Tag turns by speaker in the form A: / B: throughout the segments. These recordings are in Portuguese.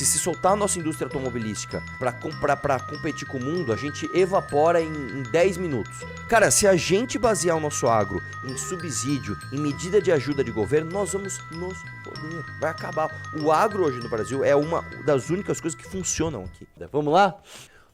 A: Se soltar a nossa indústria automobilística pra competir com o mundo, a gente evapora em 10 minutos. Cara, se a gente basear o nosso agro em subsídio, em medida de ajuda de governo, nós vamos nos foder. Vai acabar. O agro hoje no Brasil é uma das únicas coisas que funcionam aqui. Vamos lá?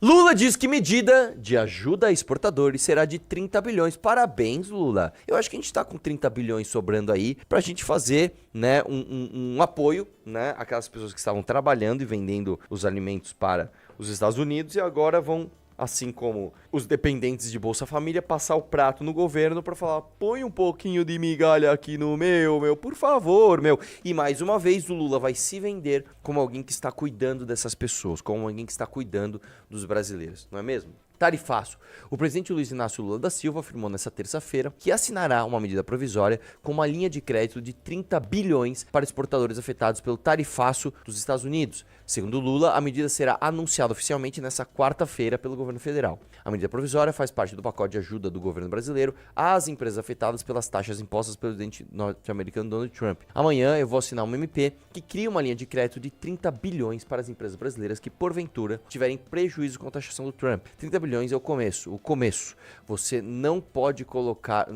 A: Lula diz que medida de ajuda a exportadores será de 30 bilhões. Parabéns, Lula. Eu acho que a gente tá com 30 bilhões sobrando aí pra gente fazer, né, um apoio, né, aquelas pessoas que estavam trabalhando e vendendo os alimentos para os Estados Unidos e agora vão, assim como os dependentes de Bolsa Família, passar o prato no governo para falar, põe um pouquinho de migalha aqui no meu, por favor, meu. E mais uma vez o Lula vai se vender como alguém que está cuidando dessas pessoas, como alguém que está cuidando dos brasileiros, não é mesmo? Tarifaço. O presidente Luiz Inácio Lula da Silva afirmou nesta terça-feira que assinará uma medida provisória com uma linha de crédito de 30 bilhões para exportadores afetados pelo tarifaço dos Estados Unidos. Segundo Lula, a medida será anunciada oficialmente nesta quarta-feira pelo governo federal. A medida provisória faz parte do pacote de ajuda do governo brasileiro às empresas afetadas pelas taxas impostas pelo presidente norte-americano Donald Trump. Amanhã eu vou assinar uma MP que cria uma linha de crédito de 30 bilhões para as empresas brasileiras que, porventura, tiverem prejuízo com a taxação do Trump. 30 bilhões é o começo. Você não pode colocar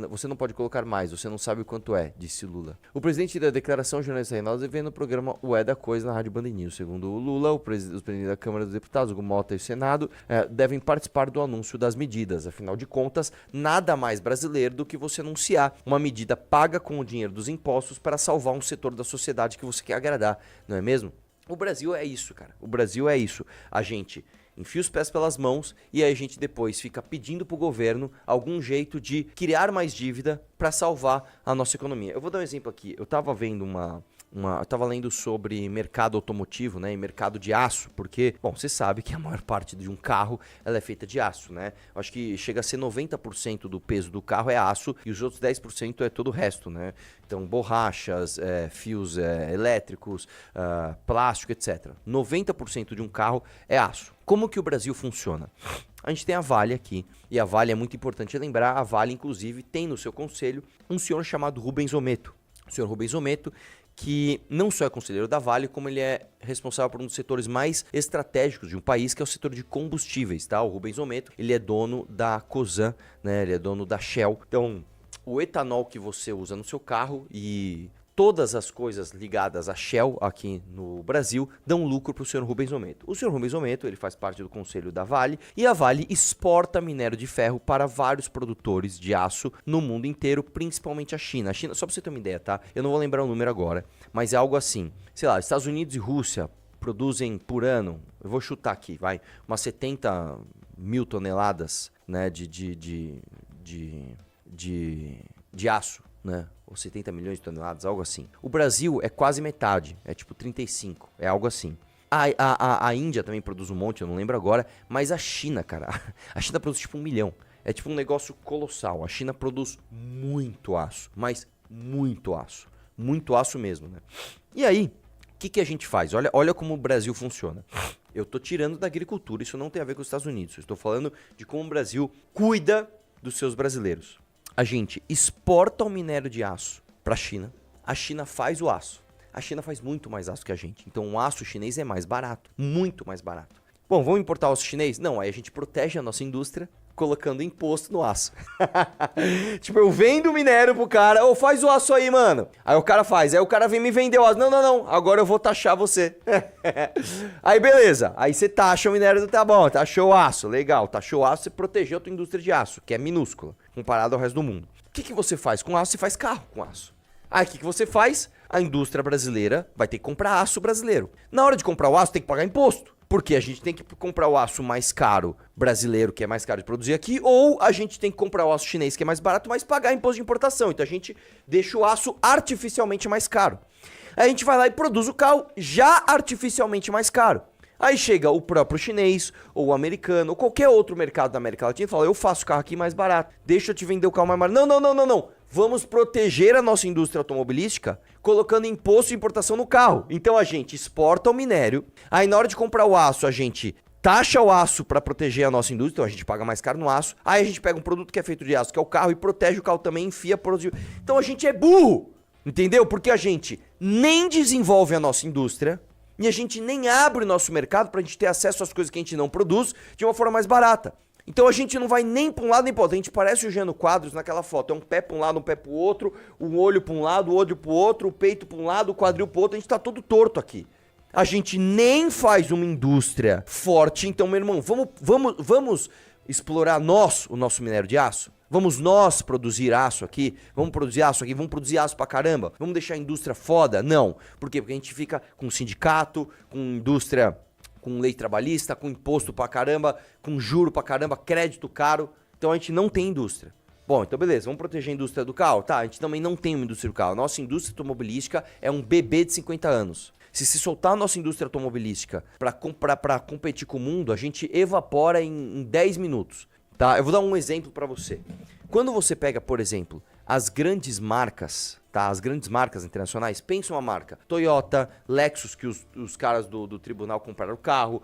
A: mais, você não sabe o quanto é, disse Lula. O presidente da declaração, jornalista Reinaldo Azevedo, no programa O É da Coisa na Rádio Band News. Segundo o Lula, os presidentes da Câmara dos Deputados, Hugo Mota e o Senado, devem participar do anúncio das medidas. Afinal de contas, nada mais brasileiro do que você anunciar uma medida paga com o dinheiro dos impostos para salvar um setor da sociedade que você quer agradar, não é mesmo? O Brasil é isso, cara. O Brasil é isso. A gente enfia os pés pelas mãos e aí a gente depois fica pedindo pro governo algum jeito de criar mais dívida para salvar a nossa economia. Eu vou dar um exemplo aqui. Eu tava vendo eu tava lendo sobre mercado automotivo, né, e mercado de aço, porque, bom, você sabe que a maior parte de um carro, ela é feita de aço, né? Eu acho que chega a ser 90% do peso do carro é aço e os outros 10% é todo o resto, né? Então, borrachas, fios elétricos, plástico, etc. 90% de um carro é aço. Como que o Brasil funciona? A gente tem a Vale aqui, e a Vale é muito importante lembrar, a Vale, inclusive, tem no seu conselho um senhor chamado Rubens Ometo. O senhor Rubens Ometo, que não só é conselheiro da Vale, como ele é responsável por um dos setores mais estratégicos de um país, que é o setor de combustíveis, tá? O Rubens Ometo, ele é dono da Cosan, né? Ele é dono da Shell. Então, o etanol que você usa no seu carro e todas as coisas ligadas à Shell aqui no Brasil dão lucro para o senhor Rubens Ometo. O senhor Rubens Ometo, ele faz parte do conselho da Vale e a Vale exporta minério de ferro para vários produtores de aço no mundo inteiro, principalmente a China. A China, só para você ter uma ideia, tá? Eu não vou lembrar o número agora, mas é algo assim. Sei lá, Estados Unidos e Rússia produzem por ano, eu vou chutar aqui, vai, umas 70 mil toneladas, né, de aço, né? Ou 70 milhões de toneladas, algo assim. O Brasil é quase metade, é tipo 35, é algo assim. A Índia também produz um monte, eu não lembro agora, mas a China, cara, a China produz tipo 1 milhão. É tipo um negócio colossal. A China produz muito aço, mas muito aço mesmo, né? E aí, o que a gente faz? Olha como o Brasil funciona. Eu tô tirando da agricultura, isso não tem a ver com os Estados Unidos. Eu estou falando de como o Brasil cuida dos seus brasileiros. A gente exporta o minério de aço para a China. A China faz o aço. A China faz muito mais aço que a gente. Então o aço chinês é mais barato. Muito mais barato. Bom, vamos importar o aço chinês? Não, aí a gente protege a nossa indústria colocando imposto no aço. Tipo, eu vendo o minério pro cara. Ô, faz o aço aí, mano. Aí o cara faz. Aí o cara vem me vender o aço. Não. Agora eu vou taxar você. Aí beleza. Aí você taxa o minério. Tá bom, taxou o aço. Legal. Taxou o aço, você protegeu a tua indústria de aço, que é minúscula, comparado ao resto do mundo. O que você faz com aço? Você faz carro com aço. Aí o que você faz? A indústria brasileira vai ter que comprar aço brasileiro. Na hora de comprar o aço, tem que pagar imposto. Porque a gente tem que comprar o aço mais caro brasileiro, que é mais caro de produzir aqui, ou a gente tem que comprar o aço chinês, que é mais barato, mas pagar imposto de importação. Então a gente deixa o aço artificialmente mais caro. Aí a gente vai lá e produz o carro já artificialmente mais caro. Aí chega o próprio chinês, ou o americano, ou qualquer outro mercado da América Latina e fala, eu faço o carro aqui mais barato, deixa eu te vender o carro mais barato. Não. Vamos proteger a nossa indústria automobilística colocando imposto de importação no carro. Então a gente exporta o minério, aí na hora de comprar o aço a gente taxa o aço para proteger a nossa indústria, então a gente paga mais caro no aço, aí a gente pega um produto que é feito de aço, que é o carro, e protege o carro também, enfia por... Então a gente é burro, entendeu? Porque a gente nem desenvolve a nossa indústria, E a gente nem abre o nosso mercado pra gente ter acesso às coisas que a gente não produz de uma forma mais barata. Então a gente não vai nem pra um lado nem pro outro. A gente parece o Jânio Quadros naquela foto. É um pé pra um lado, um pé pro outro, um olho pra um lado, o olho pro outro, o peito pra um lado, o quadril pro outro. A gente tá todo torto aqui. A gente nem faz uma indústria forte. Então, meu irmão, vamos explorar o nosso minério de aço? Vamos nós produzir aço aqui? Vamos produzir aço aqui? Vamos produzir aço pra caramba? Vamos deixar a indústria foda? Não. Por quê? Porque a gente fica com sindicato, com indústria, com lei trabalhista, com imposto pra caramba, com juro pra caramba, crédito caro. Então a gente não tem indústria. Bom, então beleza, vamos proteger a indústria do carro? Tá, a gente também não tem uma indústria do carro. Nossa indústria automobilística é um bebê de 50 anos. Se soltar a nossa indústria automobilística pra competir com o mundo, a gente evapora em 10 minutos. Tá? Eu vou dar um exemplo pra você. Quando você pega, por exemplo, as grandes marcas, tá? As grandes marcas internacionais, pensa uma marca. Toyota, Lexus, que os caras do tribunal compraram o carro,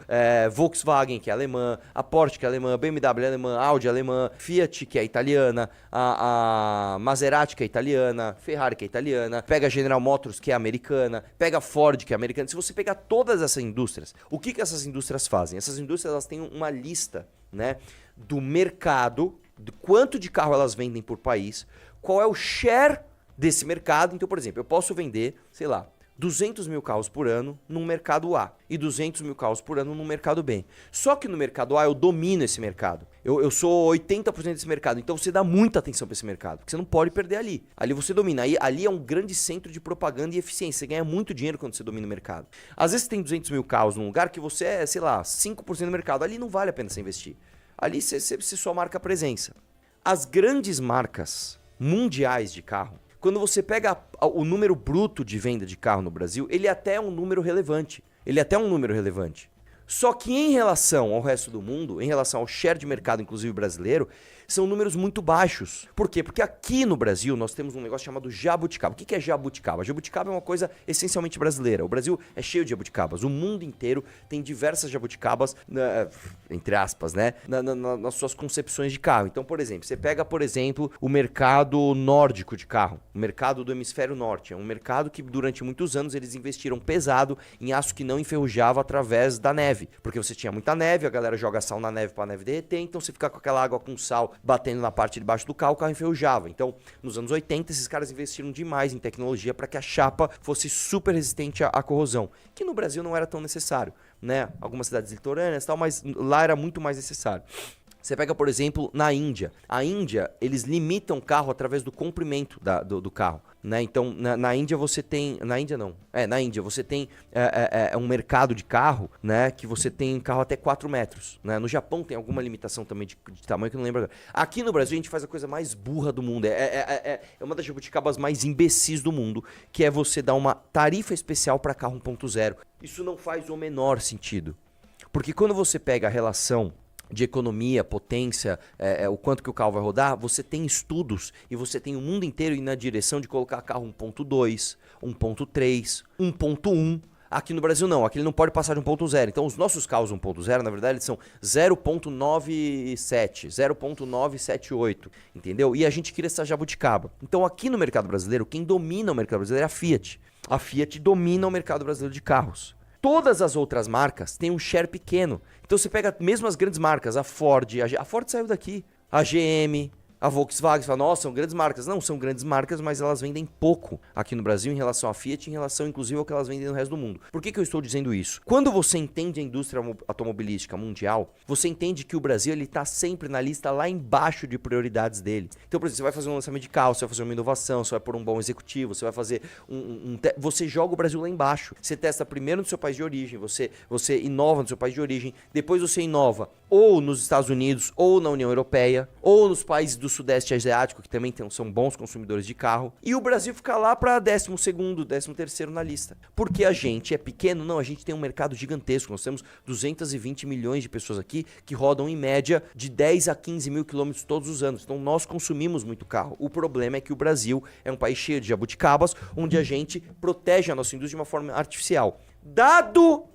A: Volkswagen, que é alemã, a Porsche, que é alemã, BMW é alemã, Audi é alemã, Fiat, que é italiana, a Maserati, que é italiana, Ferrari, que é italiana, pega a General Motors, que é americana, pega a Ford, que é americana. Se você pegar todas essas indústrias, o que essas indústrias fazem? Essas indústrias elas têm uma lista, né, do mercado, do quanto de carro elas vendem por país, qual é o share desse mercado. Então, por exemplo, eu posso vender, sei lá, 200 mil carros por ano num mercado A e 200 mil carros por ano num mercado B. Só que no mercado A eu domino esse mercado. Eu sou 80% desse mercado. Então você dá muita atenção para esse mercado, porque você não pode perder ali. Ali você domina. Ali é um grande centro de propaganda e eficiência. Você ganha muito dinheiro quando você domina o mercado. Às vezes você tem 200 mil carros num lugar que você é, sei lá, 5% do mercado. Ali não vale a pena você investir. Ali você só marca presença. As grandes marcas mundiais de carro, quando você pega o número bruto de venda de carro no Brasil, ele até é um número relevante. Só que em relação ao resto do mundo, em relação ao share de mercado, inclusive brasileiro, são números muito baixos. Por quê? Porque aqui no Brasil nós temos um negócio chamado jabuticaba. O que é jabuticaba? Jabuticaba é uma coisa essencialmente brasileira. O Brasil é cheio de jabuticabas. O mundo inteiro tem diversas jabuticabas, entre aspas, né? Nas suas concepções de carro. Então, por exemplo, você pega, por exemplo, o mercado nórdico de carro. O mercado do hemisfério norte. É um mercado que durante muitos anos eles investiram pesado em aço que não enferrujava através da neve. Porque você tinha muita neve, a galera joga sal na neve pra neve derreter, então você fica com aquela água com sal batendo na parte de baixo do carro, o carro enferrujava. Então, nos anos 80, esses caras investiram demais em tecnologia para que a chapa fosse super resistente à corrosão, que no Brasil não era tão necessário, né? Algumas cidades litorâneas e tal, mas lá era muito mais necessário. Você pega, por exemplo, na Índia. A Índia, eles limitam o carro através do comprimento do carro, né? Então, na Índia você tem... Na Índia não. Na Índia você tem um mercado de carro, né? Que você tem carro até 4 metros, né? No Japão tem alguma limitação também de tamanho que eu não lembro agora. Aqui no Brasil a gente faz a coisa mais burra do mundo. É uma das jabuticabas mais imbecis do mundo, que é você dar uma tarifa especial para carro 1.0. Isso não faz o menor sentido. Porque quando você pega a relação de economia, potência, o quanto que o carro vai rodar, você tem estudos e você tem o mundo inteiro indo na direção de colocar carro 1.2, 1.3, 1.1. Aqui no Brasil não, aqui ele não pode passar de 1.0. Então os nossos carros 1.0, na verdade, eles são 0.97, 0.978, entendeu? E a gente cria essa jabuticaba. Então aqui no mercado brasileiro, quem domina o mercado brasileiro é a Fiat. A Fiat domina o mercado brasileiro de carros. Todas as outras marcas têm um share pequeno. Então você pega mesmo as grandes marcas, a Ford, a Ford saiu daqui, a GM, a Volkswagen, você fala, nossa, são grandes marcas. Não, são grandes marcas, mas elas vendem pouco aqui no Brasil em relação à Fiat, em relação inclusive ao que elas vendem no resto do mundo. Por que eu estou dizendo isso? Quando você entende a indústria automobilística mundial, você entende que o Brasil ele está sempre na lista lá embaixo de prioridades dele. Então, por exemplo, você vai fazer um lançamento de carro, você vai fazer uma inovação, você vai pôr um bom executivo, você vai fazer você joga o Brasil lá embaixo. Você testa primeiro no seu país de origem, você inova no seu país de origem, depois você inova ou nos Estados Unidos, ou na União Europeia, ou nos países do Sudeste Asiático, que também são bons consumidores de carro. E o Brasil fica lá para 12º, 13º na lista. Porque a gente é pequeno? Não, a gente tem um mercado gigantesco. Nós temos 220 milhões de pessoas aqui que rodam em média de 10 a 15 mil quilômetros todos os anos. Então nós consumimos muito carro. O problema é que o Brasil é um país cheio de jabuticabas, onde a gente protege a nossa indústria de uma forma artificial. Dado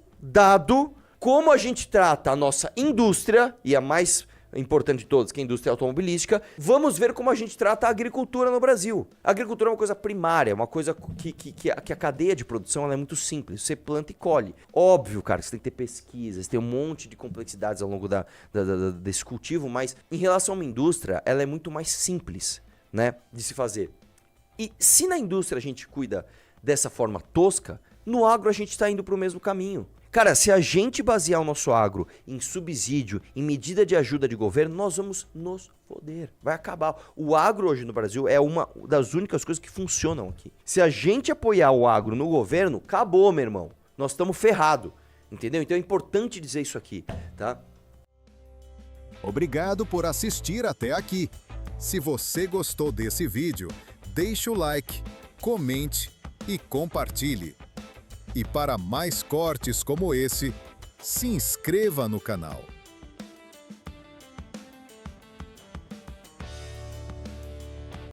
A: como a gente trata a nossa indústria, e a mais importante de todos, que é a indústria automobilística, vamos ver como a gente trata a agricultura no Brasil. A agricultura é uma coisa primária, uma coisa que a cadeia de produção ela é muito simples. Você planta e colhe. Óbvio, cara, você tem que ter pesquisas, tem um monte de complexidades ao longo desse cultivo, mas em relação a uma indústria, ela é muito mais simples, né, de se fazer. E se na indústria a gente cuida dessa forma tosca, no agro a gente está indo para o mesmo caminho. Cara, se a gente basear o nosso agro em subsídio, em medida de ajuda de governo, nós vamos nos foder. Vai acabar. O agro hoje no Brasil é uma das únicas coisas que funcionam aqui. Se a gente apoiar o agro no governo, acabou, meu irmão. Nós estamos ferrados. Entendeu? Então é importante dizer isso aqui, tá?
B: Obrigado por assistir até aqui. Se você gostou desse vídeo, deixe o like, comente e compartilhe. E para mais cortes como esse, se inscreva no canal.